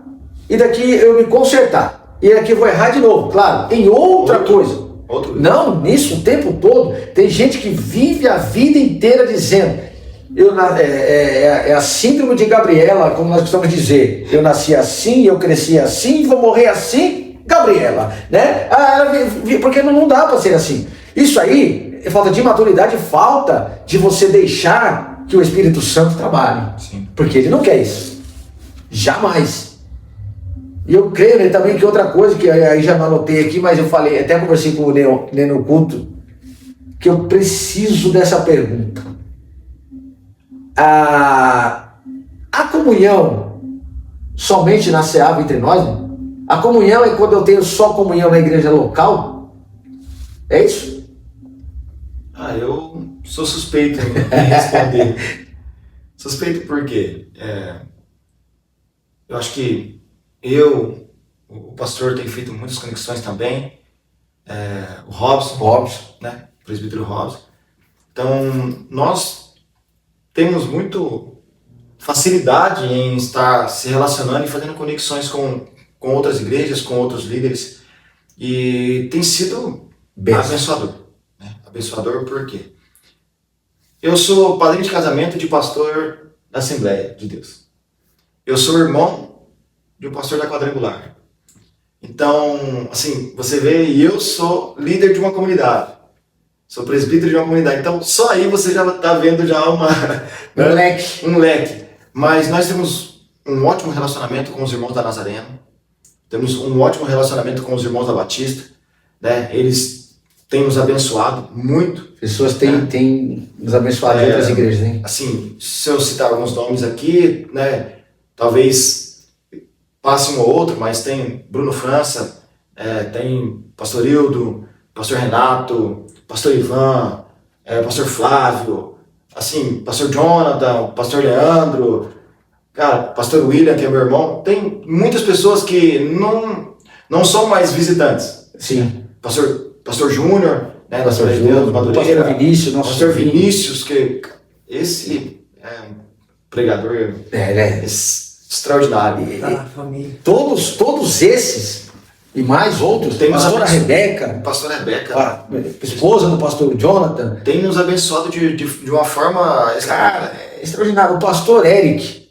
e daqui eu me consertar. E daqui eu vou errar de novo, claro, em outra coisa. Não, nisso o tempo todo. Tem gente que vive a vida inteira dizendo... é a síndrome de Gabriela, como nós costumamos dizer. Eu nasci assim, eu cresci assim, vou morrer assim, Gabriela, né? Porque não dá para ser assim. Isso aí é falta de maturidade, falta de você deixar que o Espírito Santo trabalhe. Sim. Porque ele não quer isso. Jamais. E eu creio, né, também que outra coisa, que aí já não anotei aqui, mas eu falei, até conversei com o Nê no culto, que eu preciso dessa pergunta. A comunhão somente na SEAV entre nós? Né? A comunhão é quando eu tenho só comunhão na igreja local? É isso? Eu sou suspeito em responder. Suspeito por quê? Eu acho que o pastor tem feito muitas conexões também, o Robson, né? O presbítero Robson. Então, nós temos muito facilidade em estar se relacionando e fazendo conexões com outras igrejas, com outros líderes, e tem sido abençoador. Né? Abençoador por quê? Eu sou padrinho de casamento de pastor da Assembleia de Deus. Eu sou irmão de um pastor da Quadrangular. Então, assim, você vê, e eu sou líder de uma comunidade. Sou presbítero de uma comunidade. Então, só aí você já está vendo já um leque. Mas nós temos um ótimo relacionamento com os irmãos da Nazareno. Temos um ótimo relacionamento com os irmãos da Batista. Né? Eles têm nos abençoado muito. Pessoas têm nos abençoado em outras igrejas, hein? Assim, se eu citar alguns nomes aqui, né, talvez passe um ou outro, mas tem Bruno França, tem Pastor Hildo, Pastor Renato, Pastor Ivan, Pastor Flávio, assim, Pastor Jonathan, Pastor Leandro, cara, Pastor William, que é meu irmão. Tem muitas pessoas que não são mais visitantes. Sim. Pastor Júnior, né, Pastor Júnior, Pastor Vinícius, nosso Pastor Vinícius, que esse é um pregador extraordinário. Todos esses e mais outros, tem Pastora Rebeca, esposa do Pastor Jonathan, tem nos abençoado de uma forma extraordinária. O Pastor Eric,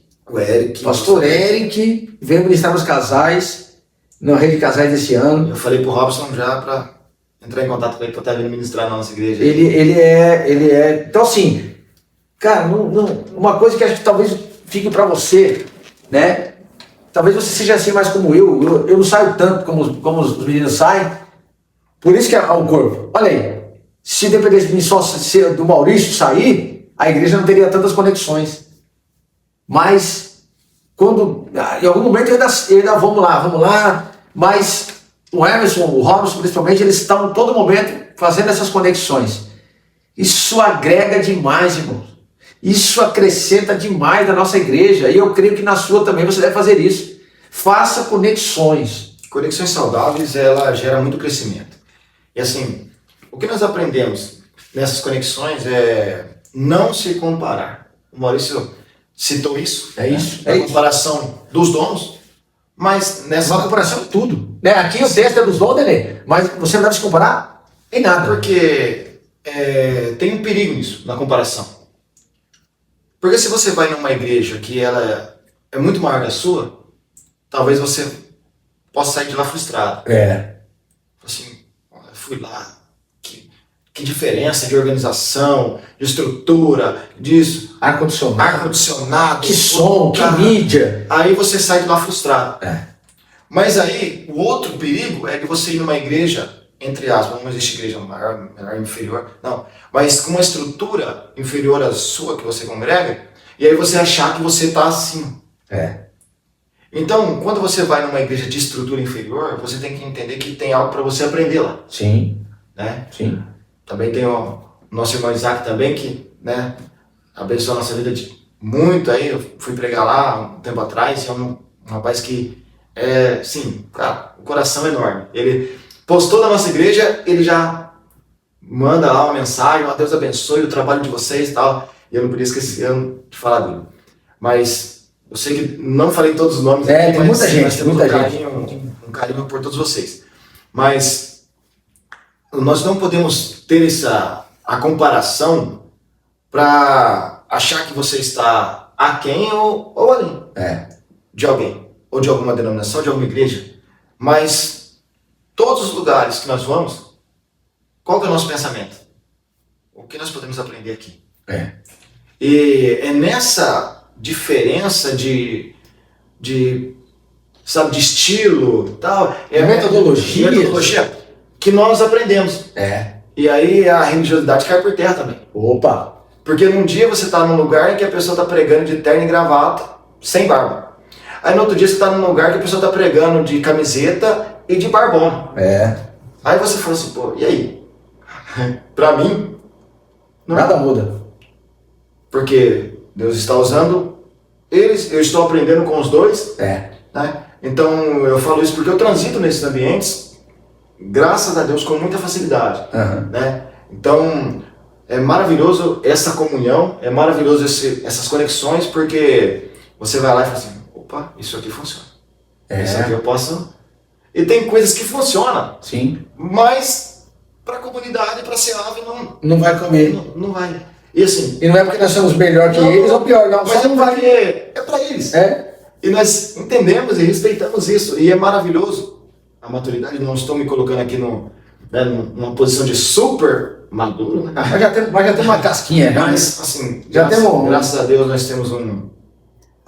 Pastor Eric veio ministrar nos casais, na rede de casais desse ano. Eu falei pro Robson já para entrar em contato com ele para estar vindo ministrar na nossa igreja. Ele é. Então assim, cara, uma coisa que acho que talvez fique para você, né? Talvez você seja assim mais como eu não saio tanto como os meninos saem, por isso que é o corpo. Olha aí, se dependesse de mim só do Maurício sair, a igreja não teria tantas conexões. Mas, quando, em algum momento eu ainda vamos lá, mas o Emerson, o Robson principalmente, eles estão em todo momento fazendo essas conexões. Isso agrega demais, irmãos. Isso acrescenta demais na nossa igreja, e eu creio que na sua também você deve fazer isso. Faça conexões. Conexões saudáveis, ela gera muito crescimento. E assim, o que nós aprendemos nessas conexões é não se comparar. O Maurício citou isso. A comparação dos dons, mas nessa... Uma comparação de tudo. Né? Aqui o texto é dos dons, né? Mas você não deve se comparar em nada. Porque tem um perigo nisso, na comparação. Porque se você vai numa igreja que ela é muito maior que a sua, talvez você possa sair de lá frustrado. Assim, fui lá, que diferença de organização, de estrutura, disso. Ar-condicionado. Que som, que mídia. Aí você sai de lá frustrado. Mas aí, o outro perigo é de você ir numa igreja, entre aspas, não existe igreja maior, menor, inferior, não. Mas com uma estrutura inferior à sua que você congrega, e aí você achar que você está assim. Então, quando você vai numa igreja de estrutura inferior, você tem que entender que tem algo para você aprender lá. Sim. Né? Sim. Também tem o nosso irmão Isaac também, que, né, abençoou a nossa vida muito aí. Eu fui pregar lá um tempo atrás, e é um rapaz que, sim, cara, o coração é enorme. Ele postou na nossa igreja, ele já manda lá uma mensagem, Deus abençoe o trabalho de vocês e tal. E eu não podia esquecer de falar dele. Mas eu sei que não falei todos os nomes aqui, tem muita gente, nós temos muita um carinho por todos vocês. Mas nós não podemos ter a comparação para achar que você está aquém ou além de alguém, ou de alguma denominação, de alguma igreja. Mas todos os lugares que nós vamos, qual que é o nosso pensamento? O que nós podemos aprender aqui? E é nessa diferença de estilo, tal, metodologia que nós aprendemos. E aí a religiosidade cai por terra também. Opa! Porque num dia você está num lugar em que a pessoa está pregando de terno e gravata, sem barba. Aí no outro dia você está num lugar que a pessoa está pregando de camiseta e de barbona. Aí você fala assim, pô, e aí? Pra mim, nada muda. Porque Deus está usando eles, eu estou aprendendo com os dois. Né? Então eu falo isso porque eu transito nesses ambientes, graças a Deus, com muita facilidade. Né? Então é maravilhoso essa comunhão, é maravilhoso essas conexões, porque você vai lá e fala assim, opa, isso aqui funciona. Isso aqui eu posso... E tem coisas que funcionam. Sim. Mas para a comunidade, para a CEAV, não vai comer. Não vai. E assim... E não é porque nós somos melhor que eles ou pior, não. Mas não vai. É para eles. E nós entendemos e respeitamos isso. E é maravilhoso. A maturidade, não estou me colocando aqui numa posição de super maduro. Né? Mas já tem uma casquinha. Mas, assim, graças a Deus nós temos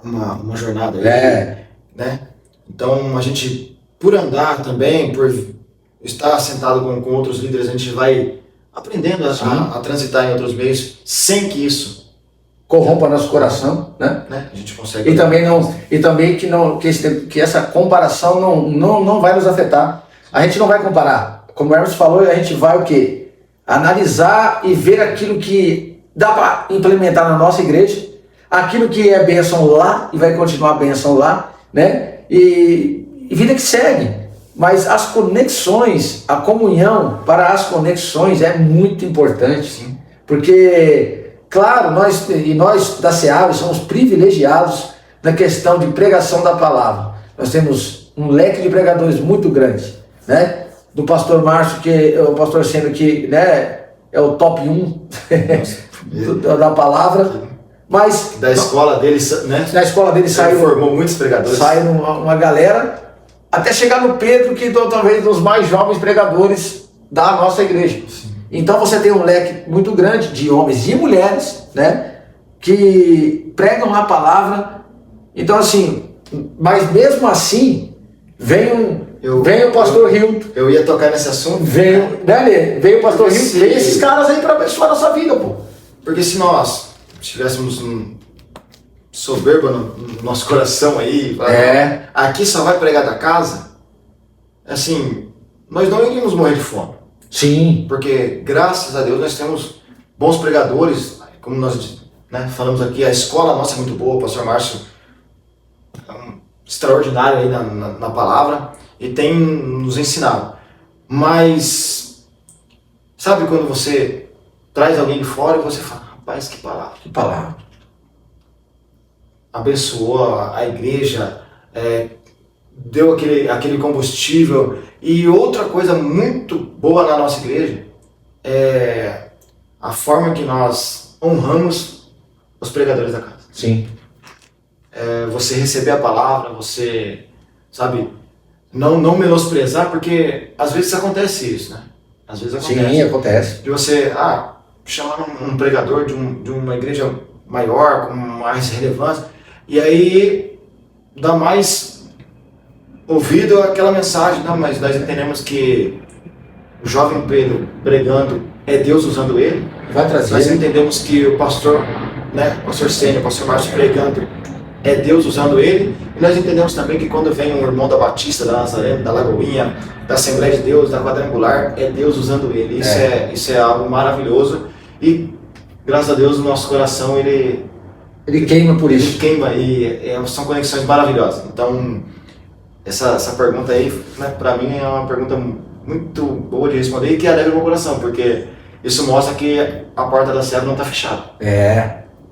uma jornada aí. Né? Então, a gente, por andar também, por estar sentado com outros líderes, a gente vai aprendendo a transitar em outros meios, sem que isso corrompa nosso coração, né? A gente consegue. E também que essa comparação não vai nos afetar. A gente não vai comparar. Como o Hermes falou, a gente vai o quê? Analisar e ver aquilo que dá para implementar na nossa igreja, aquilo que é bênção lá e vai continuar bênção lá, né? E vida que segue. Mas as conexões, a comunhão para as conexões é muito importante. Sim. Porque, claro, nós da CEAV somos privilegiados na questão de pregação da palavra. Nós temos um leque de pregadores muito grande, né? Do pastor Márcio, que é o pastor Sênio, que, né, é o top 1 da palavra. Mas da escola dele, né? Da escola dele formou muitos pregadores. Saiu uma galera, até chegar no Pedro, que talvez dos mais jovens pregadores da nossa igreja. Sim. Então você tem um leque muito grande de homens e mulheres, né, que pregam a palavra. Então assim, mas mesmo assim, vem o pastor Hilton. Eu ia tocar nesse assunto. Veio o pastor Hilton, vem esses caras aí para abençoar a nossa vida, pô. Porque se nós tivéssemos soberba no nosso coração aí, aqui só vai pregar da casa, assim, nós não iríamos morrer de fome. Sim. Porque, graças a Deus, nós temos bons pregadores, como nós, né, falamos aqui, a escola nossa é muito boa, o pastor Márcio é extraordinário aí na palavra e tem nos ensinado. Mas, sabe quando você traz alguém de fora e você fala, rapaz, que palavra. Que palavra. Abençoou a igreja, deu aquele combustível. E outra coisa muito boa na nossa igreja é a forma que nós honramos os pregadores da casa. Sim. Você receber a palavra, você sabe, não menosprezar, porque às vezes acontece isso, né? Às vezes acontece. Sim, acontece. De você, chamar um pregador de uma igreja maior, com mais relevância, e aí dá mais ouvido àquela mensagem, não, mas nós entendemos que o jovem Pedro pregando é Deus usando ele. Vai trazer. Nós entendemos que o pastor, né, o pastor Sênio, o pastor Márcio pregando é Deus usando ele. E nós entendemos também que quando vem um irmão da Batista, da Nazaré, da Lagoinha, da Assembleia de Deus, da Quadrangular, é Deus usando ele. Isso é algo maravilhoso. E graças a Deus o nosso coração ele queima por isso. Ele queima e são conexões maravilhosas. Então essa pergunta aí, né, para mim é uma pergunta muito boa de responder e que alegra o meu coração, porque isso mostra que a porta da CEAV não está fechada.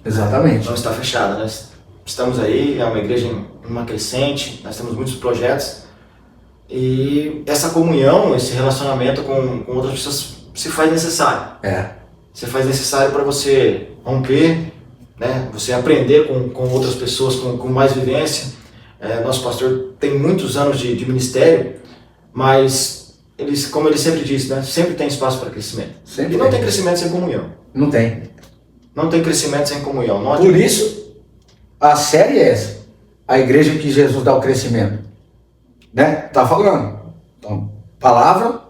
Exatamente. Não está fechada. Nós estamos aí, é uma igreja em uma crescente, nós temos muitos projetos e essa comunhão, esse relacionamento com outras pessoas se faz necessário. Se faz necessário para você romper, né? Você aprender com outras pessoas com mais vivência. Nosso pastor tem muitos anos de ministério, mas como ele sempre disse, né? Sempre tem espaço para crescimento. E não tem crescimento sem comunhão. Não tem. Não tem crescimento sem comunhão. Por isso, a série é essa. A igreja que Jesus dá o crescimento. Né? Tá falando. Então, palavra,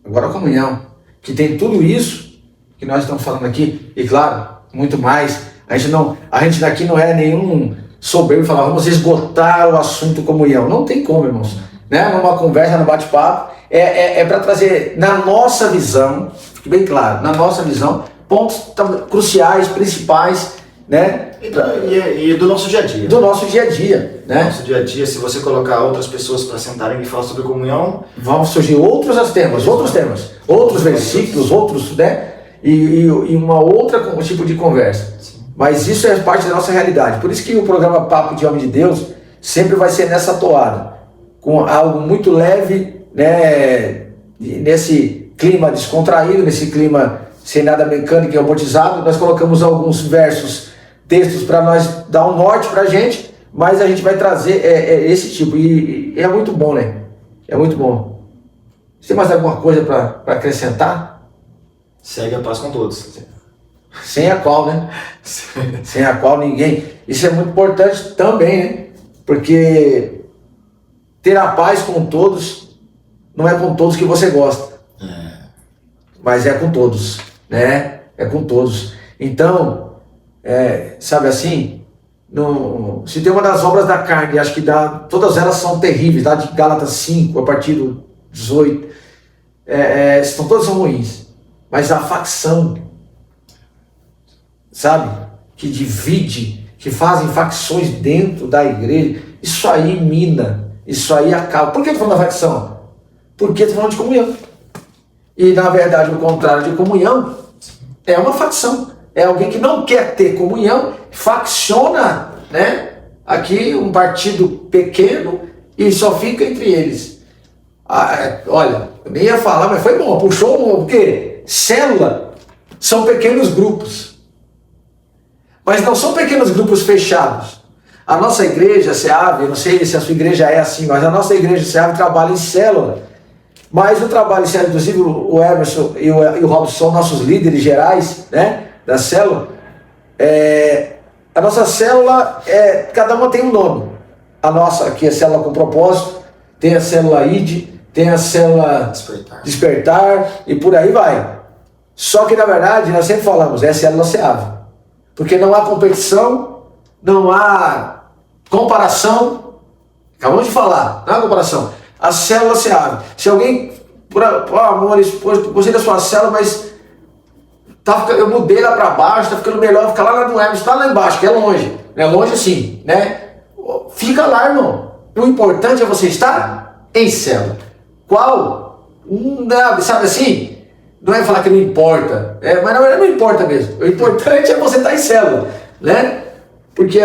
agora a comunhão. Que tem tudo isso que nós estamos falando aqui. E claro, muito mais. A gente daqui não é nenhum soberbo falar, vamos esgotar o assunto comunhão. Não tem como, irmãos. Né? Numa conversa, no bate-papo, é para trazer, na nossa visão, fique bem claro, na nossa visão, pontos cruciais, principais, né? E do nosso dia a dia. Do nosso dia a dia, né? Do nosso dia a dia, se você colocar outras pessoas para sentarem e falar sobre comunhão, vão surgir outros temas, outros versículos, outros, né? E uma outra tipo de conversa. Sim. Mas isso é parte da nossa realidade. Por isso que o programa Papo de Homem de Deus sempre vai ser nessa toada, com algo muito leve, né? Nesse clima descontraído, nesse clima sem nada mecânico e robotizado. Nós colocamos alguns textos para nós dar um norte para a gente, mas a gente vai trazer esse tipo. E é muito bom, né? É muito bom. Você tem mais alguma coisa para acrescentar? Segue a paz com todos. Sem a qual, né? Sem a qual ninguém. Isso é muito importante também, né? Porque ter a paz com todos não é com todos que você gosta. Mas é com todos, né? É com todos. Então, sabe assim, se tem uma das obras da carne, acho que todas elas são terríveis, tá? De Gálatas 5, a partir do 18, todas são ruins. Mas a facção, sabe, que divide, que fazem facções dentro da igreja, isso aí mina, isso aí acaba. Por que eu estou falando da facção? Porque eu estou falando de comunhão. E na verdade o contrário de comunhão é uma facção. É alguém que não quer ter comunhão, facciona, né? Aqui um partido pequeno e só fica entre eles. Olha, eu nem ia falar, mas foi bom, puxou o quê? Célula são pequenos grupos, mas não são pequenos grupos fechados. A nossa igreja, a CEAV, eu não sei se a sua igreja é assim, mas a nossa igreja, a CEAV, trabalha em célula. Mas o trabalho em célula, inclusive o Emerson e o Robson são nossos líderes gerais, né, da célula. A nossa célula, cada uma tem um nome. A nossa aqui é célula com propósito, tem a célula ID, tem a célula despertar e por aí vai. Só que na verdade nós sempre falamos, é a célula CEAV. Porque não há competição, não há comparação. Acabamos de falar, não há comparação. A célula CEAV. Se alguém, amor, gostei da sua célula, mas eu mudei lá para baixo, tá ficando melhor, fica lá no Emerson, tá lá embaixo, que é longe. É longe assim, né? Fica lá, irmão. O importante é você estar em célula. Qual? Sabe assim? Não é falar que não importa, mas na verdade não importa mesmo. O importante é você estar em célula, né? Porque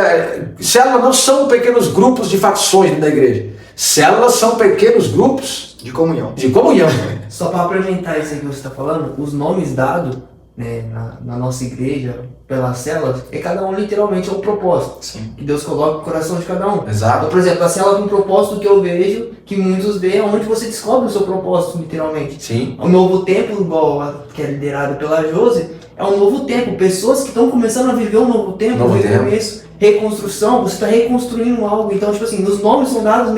células não são pequenos grupos de facções dentro da igreja. Células são pequenos grupos de comunhão. De comunhão. Só para apresentar isso aí que você está falando, os nomes dados né, na nossa igreja, pelas células, é cada um literalmente é um propósito. Sim. Que Deus coloca no coração de cada um. Exato. Então, por exemplo, a célula tem um propósito que eu vejo, que muitos veem, é onde você descobre o seu propósito, literalmente. Sim. O novo tempo, igual que é liderado pela Josi, é um novo tempo. Pessoas que estão começando a viver um novo tempo, recomeço, reconstrução, você está reconstruindo algo. Então, tipo assim, os nomes são dados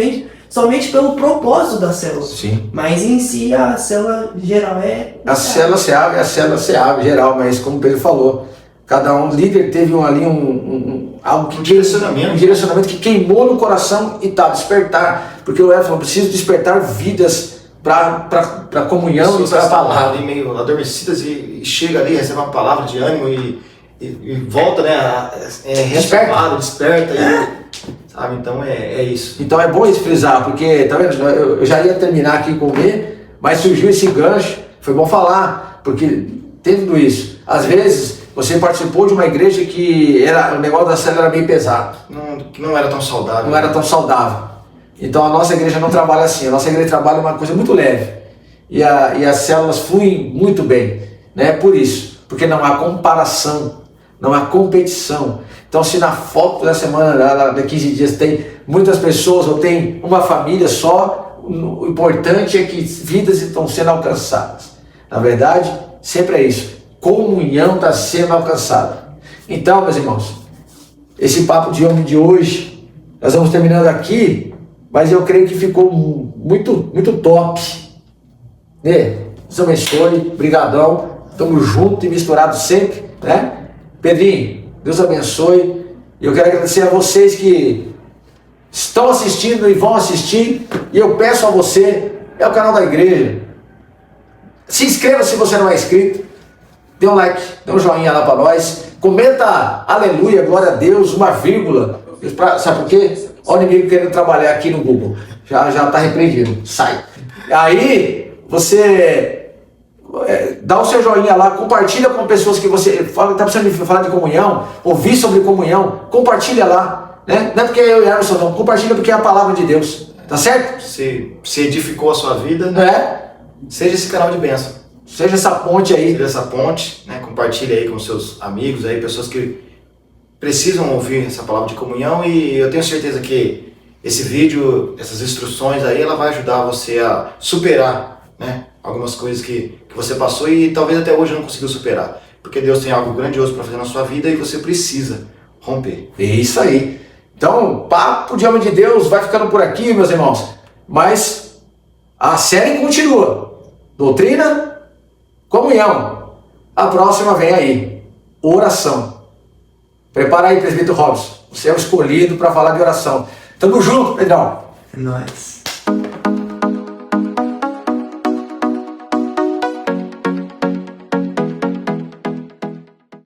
somente pelo propósito da célula. Sim. Mas em si, a célula geral é... A célula se abre, a célula se abre geral, mas como o Pedro falou, cada um líder teve algo que direcionamento. Um direcionamento que queimou no coração e tá, despertar. Porque o Edson falou, preciso despertar vidas para comunhão e para a palavra. Ali meio adormecidas e chega ali, recebe uma palavra de ânimo e volta, né? Desperta. Sabe? Então é isso. Então é bom isso frisar, porque, tá vendo? Eu já ia terminar aqui com o B, mas surgiu esse gancho, foi bom falar, porque tem tudo isso. Às vezes, você participou de uma igreja que o negócio da célula era bem pesado. Que não era tão saudável. Não era tão saudável. Então a nossa igreja não trabalha assim, a nossa igreja trabalha uma coisa muito leve. E as células fluem muito bem, né? Por isso, porque não há comparação, não há competição. Então se na foto da semana, de 15 dias, tem muitas pessoas ou tem uma família só, o importante é que vidas estão sendo alcançadas. Na verdade, sempre é isso. Comunhão está sendo alcançada. Então, meus irmãos, esse papo de homem de hoje, nós vamos terminando aqui, mas eu creio que ficou muito, muito top. Né? Deus abençoe, brigadão, estamos juntos e misturados sempre, né? Pedrinho, Deus abençoe. E eu quero agradecer a vocês que estão assistindo e vão assistir. E eu peço a você, é o canal da igreja, se inscreva se você não é inscrito, dê um like, dê um joinha lá para nós, comenta aleluia, glória a Deus, uma vírgula. Sabe por quê? Olha o inimigo querendo trabalhar aqui no Google, já está repreendido, sai. Aí você dá o seu joinha lá, compartilha com pessoas que você está precisando de falar de comunhão, ouvir sobre comunhão, compartilha lá, né? Não é porque eu e Emerson não, compartilha porque é a palavra de Deus, tá certo? Se edificou a sua vida, né? Seja esse canal de bênção. Seja essa ponte aí. Seja essa ponte, né? Compartilha aí com seus amigos, aí, pessoas que precisam ouvir essa palavra de comunhão, e eu tenho certeza que esse vídeo, essas instruções aí, ela vai ajudar você a superar, né? Algumas coisas que você passou e talvez até hoje não conseguiu superar. Porque Deus tem algo grandioso para fazer na sua vida e você precisa romper. É isso aí. Então, papo de homem de Deus vai ficando por aqui, meus irmãos. Mas a série continua. Doutrina, comunhão. A próxima vem aí. Oração. Prepara aí, presbítero Robson. Você é o escolhido para falar de oração. Tamo junto, Pedrão. É nóis.